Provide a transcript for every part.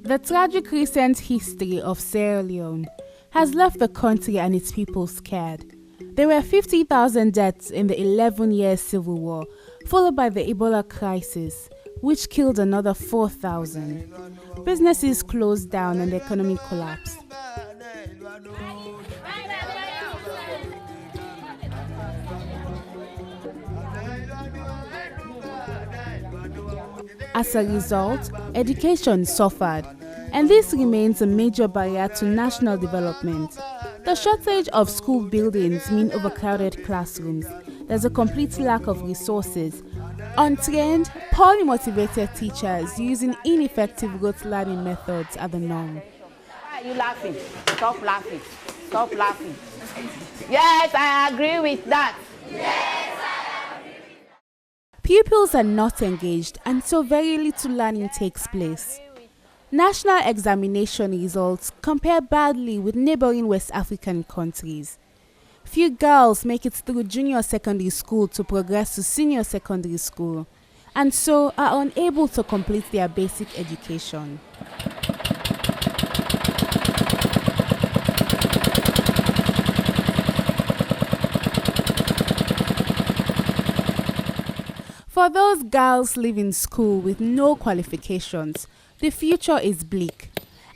The tragic recent history of Sierra Leone has left the country and its people scared. There were 50,000 deaths in the 11-year civil war, followed by the Ebola crisis, which killed another 4,000. Businesses closed down and the economy collapsed. As a result, education suffered, and this remains a major barrier to national development. The shortage of school buildings mean overcrowded classrooms. There's a complete lack of resources. Untrained, poorly motivated teachers using ineffective rote learning methods are the norm. Why are you laughing? Stop laughing. Stop laughing. Yes, I agree with that. Yes, I agree with that. Pupils are not engaged, and so very little learning takes place. National examination results compare badly with neighboring West African countries. Few girls make it through junior secondary school to progress to senior secondary school, and so are unable to complete their basic education. For those girls leaving school with no qualifications, the future is bleak.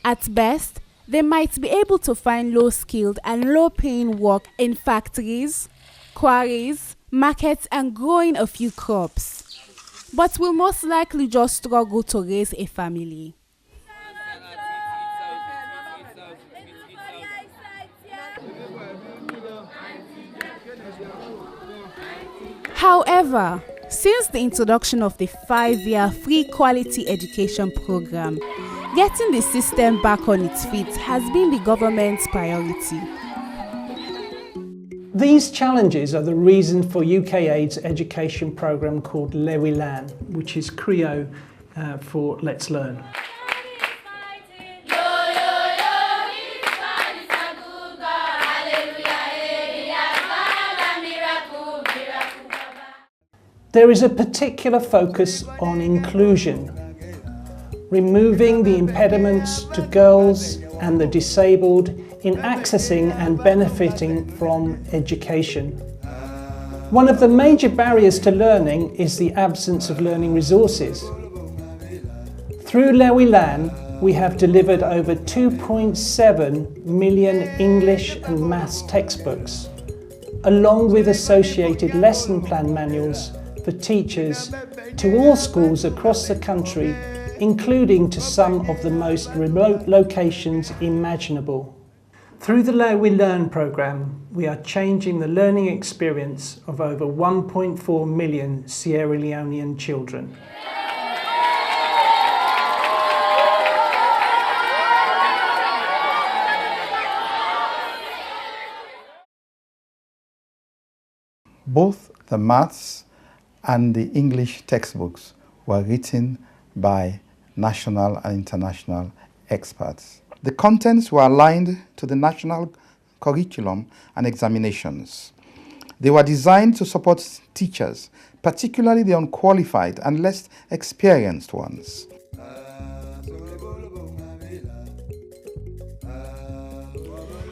At best, they might be able to find low-skilled and low-paying work in factories, quarries, markets, and growing a few crops, but will most likely just struggle to raise a family. However, since the introduction of the 5-year free quality education program, getting the system back on its feet has been the government's priority. These challenges are the reason for UKAID's education program called Leh Wi Lan, which is Creole for Let's Learn. There is a particular focus on inclusion, removing the impediments to girls and the disabled in accessing and benefiting from education. One of the major barriers to learning is the absence of learning resources. Through Leh Wi Lan, we have delivered over 2.7 million English and maths textbooks, along with associated lesson plan manuals for teachers to all schools across the country, including to some of the most remote locations imaginable. Through the Leh Wi Learn programme, we are changing the learning experience of over 1.4 million Sierra Leonean children. Both the maths and the English textbooks were written by national and international experts. The contents were aligned to the national curriculum and examinations. They were designed to support teachers, particularly the unqualified and less experienced ones.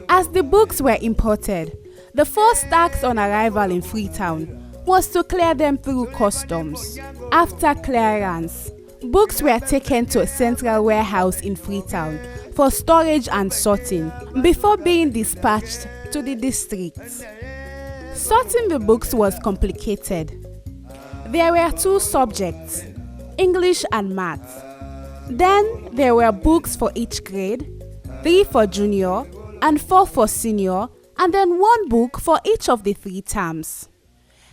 As the books were imported, the first task on arrival in Freetown was to clear them through customs. After clearance, books were taken to a central warehouse in Freetown for storage and sorting before being dispatched to the districts. Sorting the books was complicated. There were 2 subjects, English and Maths. Then there were books for each grade, 3 for junior and 4 for senior, and then 1 book for each of the 3 terms.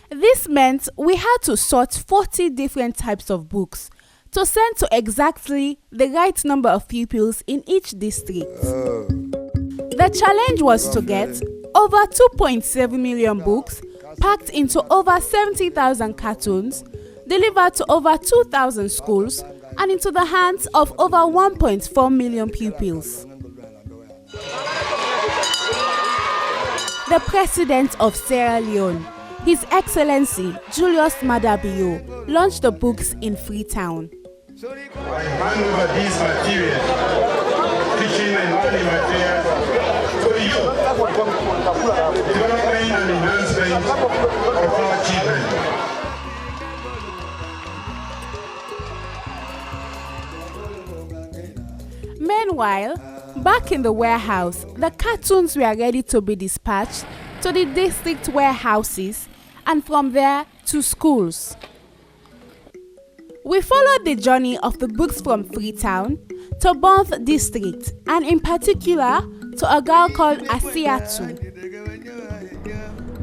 This meant we had to sort 40 different types of books to send to exactly the right number of pupils in each district. The challenge was to get over 2.7 million books packed into over 70,000 cartons, delivered to over 2,000 schools, and into the hands of over 1.4 million pupils. The President of Sierra Leone, His Excellency Julius Maada Bio, launched the books in Freetown. I hand over these materials, teaching and learning materials to you, development and enhancement of our children. Meanwhile, back in the warehouse, the cartoons were ready to be dispatched to the district warehouses and from there to schools. We followed the journey of the books from Freetown to Bonth district and in particular to a girl called Asiatu.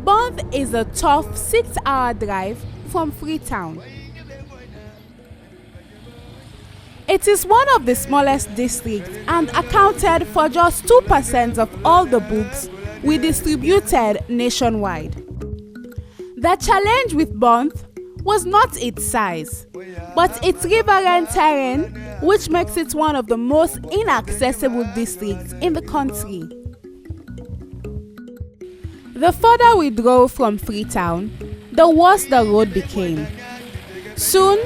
Bonth is a tough 6-hour drive from Freetown. It is one of the smallest districts and accounted for just 2% of all the books we distributed nationwide. The challenge with Bonth was not its size, but its riverine terrain, which makes it one of the most inaccessible districts in the country. The further we drove from Freetown, the worse the road became. Soon,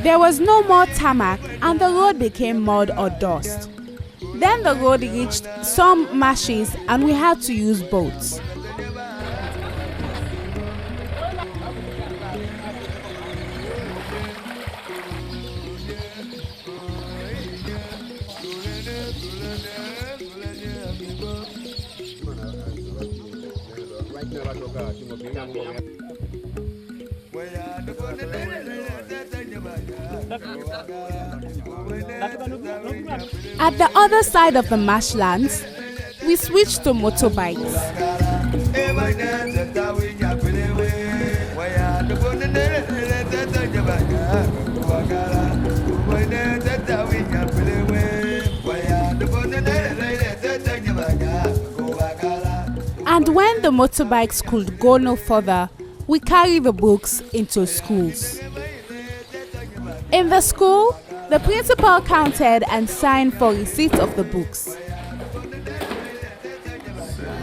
there was no more tarmac and the road became mud or dust. Then the road reached some marshes and we had to use boats. At the other side of the marshlands, we switched to motorbikes. And when the motorbikes could go no further, we carry the books into schools. In the school, the principal counted and signed for receipt of the books.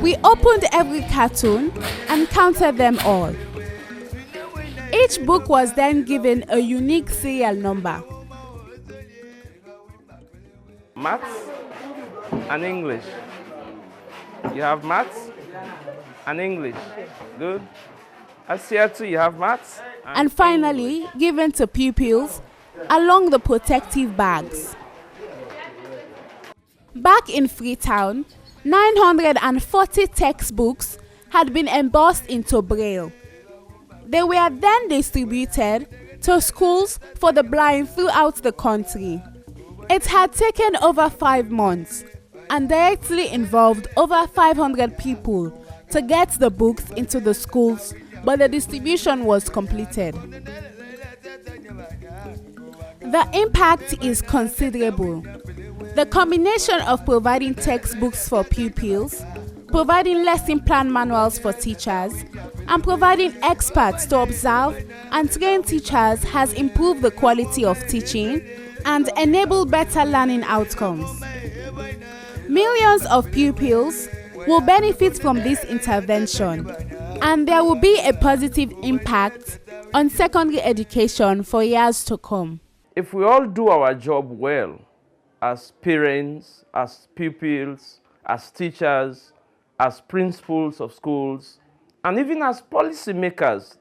We opened every cartoon and counted them all. Each book was then given a unique serial number. Maths and English. You have maths and English. Good. Asiatu, you have maths. And finally, given to pupils along the protective bags. Back in Freetown, 940 textbooks had been embossed into Braille. They were then distributed to schools for the blind throughout the country. It had taken over 5 months and directly involved over 500 people to get the books into the schools, but the distribution was completed. The impact is considerable. The combination of providing textbooks for pupils, providing lesson plan manuals for teachers, and providing experts to observe and train teachers has improved the quality of teaching and enabled better learning outcomes. Millions of pupils will benefit from this intervention, and there will be a positive impact on secondary education for years to come. If we all do our job well, as parents, as pupils, as teachers, as principals of schools, and even as policymakers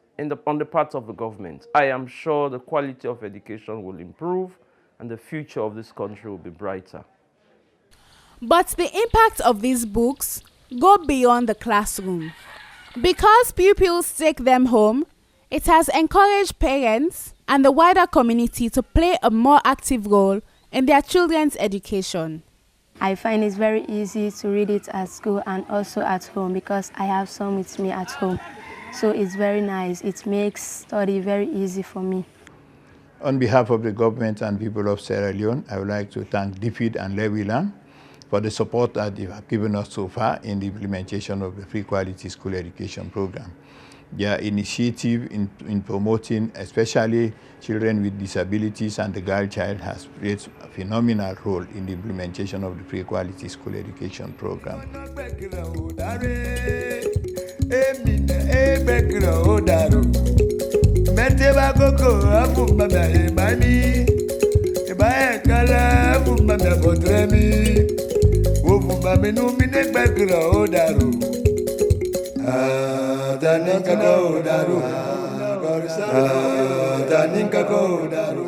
on the part of the government, I am sure the quality of education will improve and the future of this country will be brighter. But the impact of these books go beyond the classroom. Because pupils take them home, it has encouraged parents and the wider community to play a more active role in their children's education. I find it's very easy to read it at school and also at home because I have some with me at home. So it's very nice. It makes study very easy for me. On behalf of the government and people of Sierra Leone, I would like to thank DFID and Leh Wi Lan for the support that they have given us so far in the implementation of the free quality school education program. Their initiative in promoting especially children with disabilities and the girl child has played a phenomenal role in the implementation of the free quality school education program. mi. Wofu mami nu mi ne gbẹ̀gìrọ̀ ó dàrú. Tani kankan ó dàrú. Tani kankan ó dàrú.